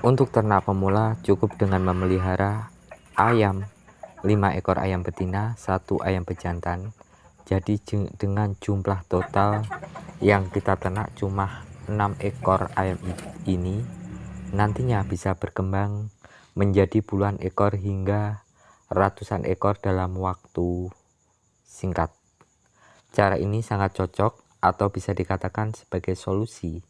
Untuk ternak pemula cukup dengan memelihara ayam 5 ekor ayam betina, 1 ayam pejantan. Jadi dengan jumlah total yang kita ternak cuma 6 ekor ayam ini, nantinya bisa berkembang menjadi puluhan ekor hingga ratusan ekor dalam waktu singkat. Cara ini sangat cocok atau bisa dikatakan sebagai solusi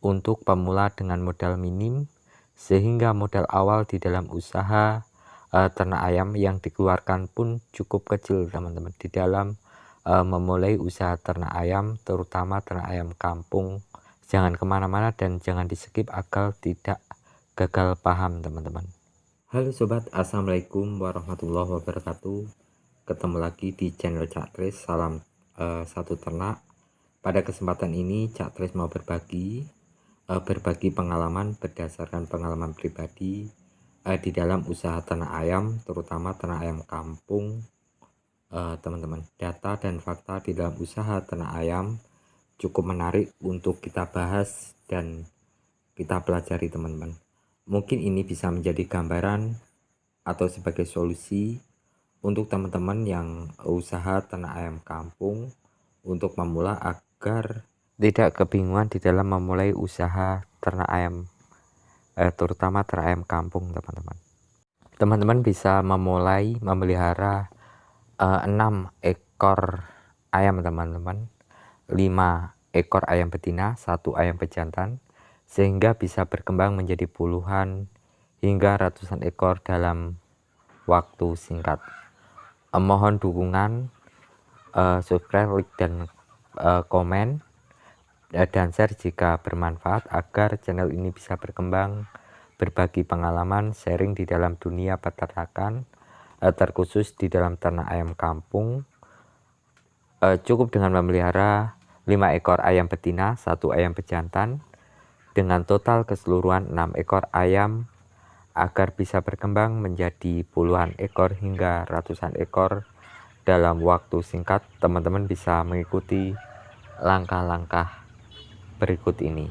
untuk pemula dengan modal minim, sehingga modal awal di dalam usaha ternak ayam yang dikeluarkan pun cukup kecil teman-teman di dalam memulai usaha ternak ayam, terutama ternak ayam kampung. Jangan kemana-mana dan jangan di skip agar tidak gagal paham teman-teman. Halo sobat, assalamualaikum warahmatullahi wabarakatuh. Ketemu lagi di channel Cak Tris, salam satu ternak. Pada kesempatan ini Cak Tris mau berbagi pengalaman berdasarkan pengalaman pribadi di dalam usaha ternak ayam, terutama ternak ayam kampung. Teman-teman, data dan fakta di dalam usaha ternak ayam cukup menarik untuk kita bahas dan kita pelajari teman-teman. Mungkin ini bisa menjadi gambaran atau sebagai solusi untuk teman-teman yang usaha ternak ayam kampung untuk memula agar tidak kebingungan di dalam memulai usaha ternak ayam, terutama ternak ayam kampung teman-teman. Teman-teman bisa memulai memelihara 6 ekor ayam teman-teman, 5 ekor ayam betina, 1 ayam pejantan, sehingga bisa berkembang menjadi puluhan hingga ratusan ekor dalam waktu singkat. Mohon dukungan, subscribe, like, dan komen dan share jika bermanfaat agar channel ini bisa berkembang, berbagi pengalaman, sharing di dalam dunia peternakan, terkhusus di dalam ternak ayam kampung. Cukup dengan memelihara 5 ekor ayam betina, 1 ayam pejantan, dengan total keseluruhan 6 ekor ayam agar bisa berkembang menjadi puluhan ekor hingga ratusan ekor dalam waktu singkat. Teman-teman bisa mengikuti langkah-langkah berikut ini.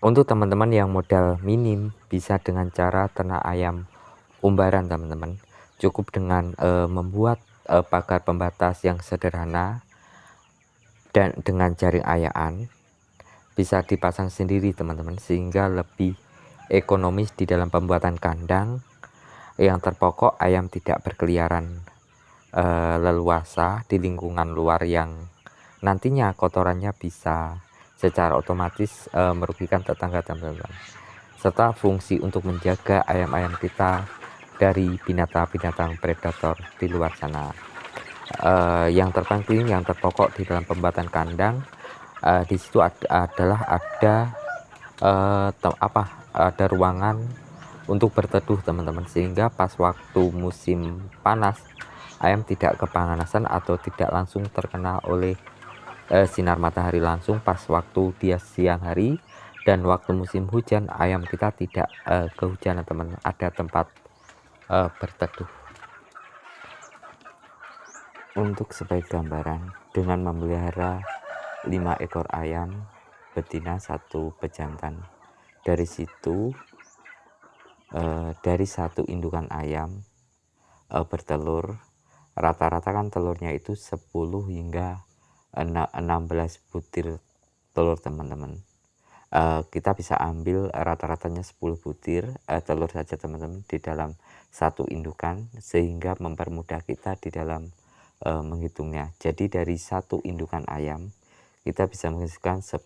Untuk teman-teman yang modal minim, bisa dengan cara ternak ayam umbaran teman-teman. Cukup dengan membuat pagar pembatas yang sederhana dan dengan jaring ayaan, bisa dipasang sendiri teman-teman, sehingga lebih ekonomis di dalam pembuatan kandang. Yang terpokok, ayam tidak berkeliaran leluasa di lingkungan luar yang nantinya kotorannya bisa secara otomatis merugikan tetangga teman-teman, serta fungsi untuk menjaga ayam-ayam kita dari binatang-binatang predator di luar sana. Yang terpenting, yang terpokok di dalam pembuatan kandang, di situ adalah ada ruangan untuk berteduh teman-teman, sehingga pas waktu musim panas ayam tidak kepanasan atau tidak langsung terkena oleh sinar matahari langsung pas waktu dia siang hari. Dan waktu musim hujan ayam kita tidak kehujanan teman, ada tempat berteduh. Untuk sebagai gambaran, dengan memelihara 5 ekor ayam betina, 1 pejantan, dari situ dari 1 indukan ayam bertelur, rata-rata kan telurnya itu 10 hingga 16 butir telur teman-teman. Kita bisa ambil rata-ratanya 10 butir telur saja teman-teman di dalam 1 indukan, sehingga mempermudah kita di dalam menghitungnya. Jadi dari 1 indukan ayam kita bisa menghasilkan 10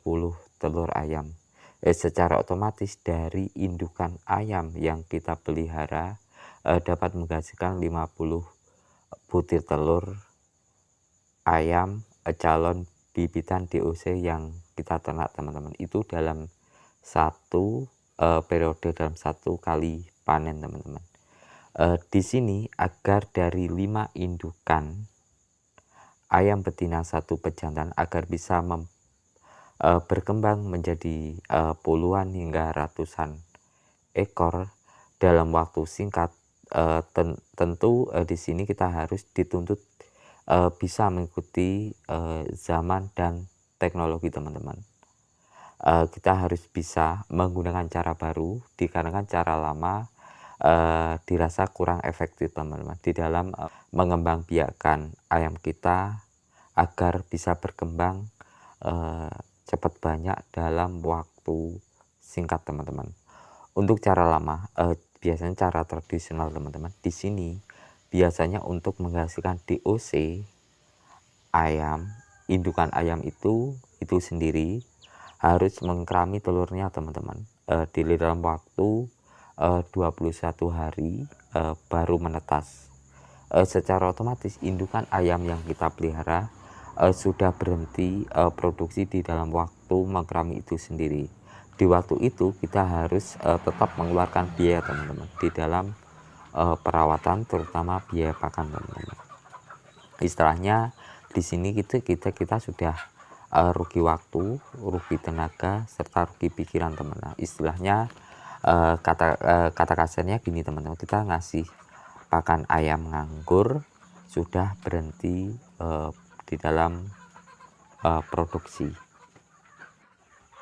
telur ayam. Secara otomatis dari indukan ayam yang kita pelihara dapat menghasilkan 50 butir telur ayam calon bibitan DOC yang kita ternak teman-teman. Itu dalam satu periode, dalam 1 kali panen teman-teman. Di sini agar dari 5 indukan ayam betina, 1 pejantan, agar bisa berkembang menjadi puluhan hingga ratusan ekor dalam waktu singkat, tentu di sini kita harus dituntut bisa mengikuti zaman dan teknologi teman-teman. kita harus bisa menggunakan cara baru, dikarenakan cara lama dirasa kurang efektif teman-teman di dalam mengembangbiakkan ayam kita agar bisa berkembang cepat banyak dalam waktu singkat teman-teman. Untuk cara lama biasanya cara tradisional teman-teman, di sini biasanya untuk menghasilkan DOC ayam, indukan ayam itu sendiri harus mengkerami telurnya teman-teman di dalam waktu 21 hari baru menetas. Secara otomatis indukan ayam yang kita pelihara sudah berhenti produksi di dalam waktu mengkerami itu sendiri. Di waktu itu kita harus tetap mengeluarkan biaya teman-teman di dalam perawatan, terutama biaya pakan teman-teman. Istilahnya di sini kita sudah rugi waktu, rugi tenaga, serta rugi pikiran teman-teman. Istilahnya kata kasarnya gini teman-teman, kita ngasih pakan ayam nganggur sudah berhenti di dalam produksi.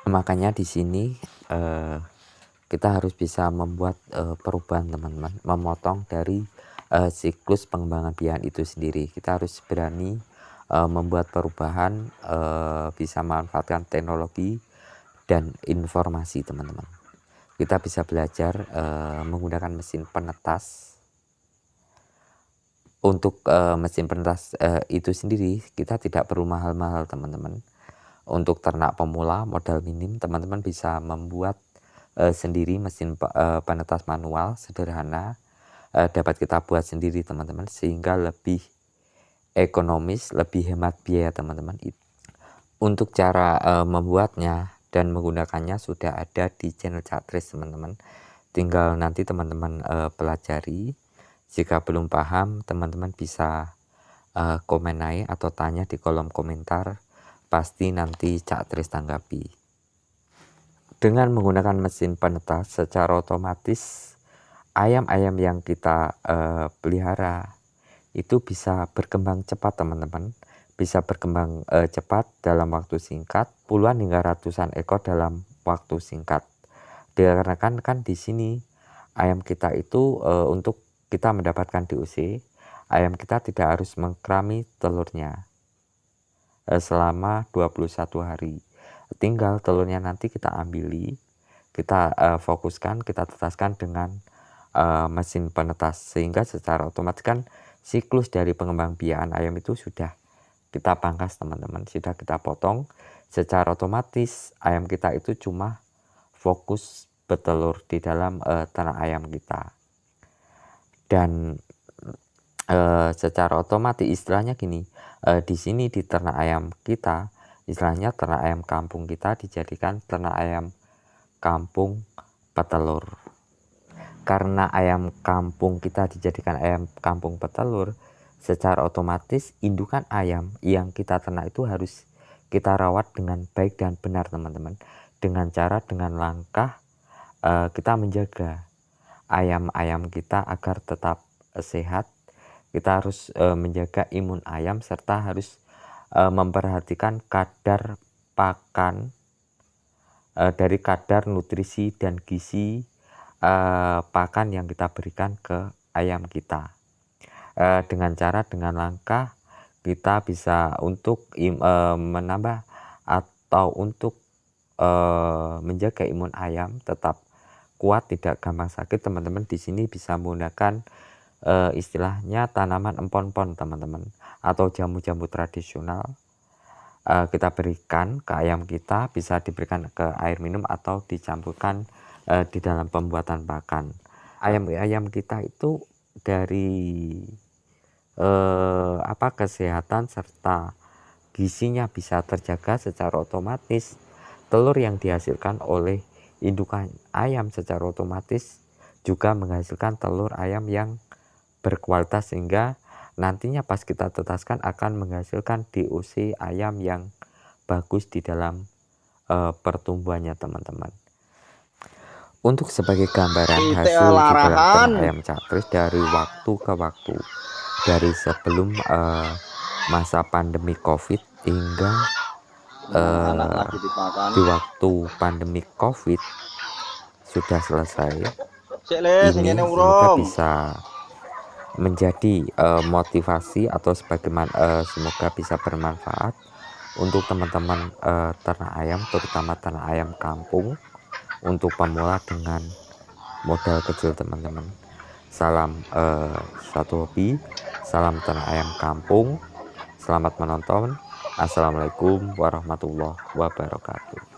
Makanya di sini kita harus bisa membuat perubahan teman-teman, memotong dari siklus pengembangan biayan itu sendiri. Kita harus berani membuat perubahan, bisa memanfaatkan teknologi dan informasi teman-teman. Kita bisa belajar menggunakan mesin penetas. Untuk mesin penetas itu sendiri kita tidak perlu mahal-mahal teman-teman. Untuk ternak pemula modal minim teman-teman bisa membuat sendiri mesin penetas manual sederhana, dapat kita buat sendiri teman-teman, sehingga lebih ekonomis, lebih hemat biaya teman-teman. Untuk cara membuatnya dan menggunakannya sudah ada di channel Cak Tris teman-teman, tinggal nanti teman-teman pelajari. Jika belum paham teman-teman bisa komen naik atau tanya di kolom komentar, pasti nanti Cak Tris tanggapi. Dengan menggunakan mesin penetas secara otomatis ayam-ayam yang kita pelihara itu bisa berkembang cepat teman-teman, bisa berkembang cepat dalam waktu singkat, puluhan hingga ratusan ekor dalam waktu singkat. Dikarenakan kan di sini ayam kita itu untuk kita mendapatkan DOC, ayam kita tidak harus mengkerami telurnya selama 21 hari. Tinggal telurnya nanti kita ambili, kita fokuskan, kita tetaskan dengan mesin penetas, sehingga secara otomatis kan siklus dari pengembangbiakan ayam itu sudah kita pangkas teman-teman, sudah kita potong. Secara otomatis ayam kita itu cuma fokus bertelur di dalam ternak ayam kita. Dan secara otomatis istilahnya gini, di sini di ternak ayam kita, istilahnya ternak ayam kampung kita dijadikan ternak ayam kampung petelur. Karena ayam kampung kita dijadikan ayam kampung petelur, secara otomatis indukan ayam yang kita ternak itu harus kita rawat dengan baik dan benar teman-teman. Dengan langkah kita menjaga ayam-ayam kita agar tetap sehat. Kita harus menjaga imun ayam, serta harus memperhatikan kadar pakan dari kadar nutrisi dan gizi pakan yang kita berikan ke ayam kita. Dengan langkah kita bisa untuk menambah atau untuk menjaga imun ayam tetap kuat, tidak gampang sakit teman-teman. Di sini bisa menggunakan istilahnya tanaman empon-empon teman-teman, atau jamu-jamu tradisional. Kita berikan ke ayam kita, bisa diberikan ke air minum atau dicampurkan di dalam pembuatan pakan. Ayam-ayam kita itu dari kesehatan serta gizinya bisa terjaga, secara otomatis telur yang dihasilkan oleh indukan ayam secara otomatis juga menghasilkan telur ayam yang berkualitas, sehingga nantinya pas kita tetaskan akan menghasilkan DOC ayam yang bagus di dalam pertumbuhannya teman-teman. Untuk sebagai gambaran hasil di dalam ternak ayam Cak Tris dari waktu ke waktu, dari sebelum masa pandemi COVID hingga di waktu pandemi COVID sudah selesai. Ini semoga bisa menjadi motivasi atau semoga bisa bermanfaat untuk teman-teman ternak ayam, terutama ternak ayam kampung untuk pemula dengan modal kecil teman-teman. Salam satu hobi, salam ternak ayam kampung. Selamat menonton. Assalamualaikum warahmatullahi wabarakatuh.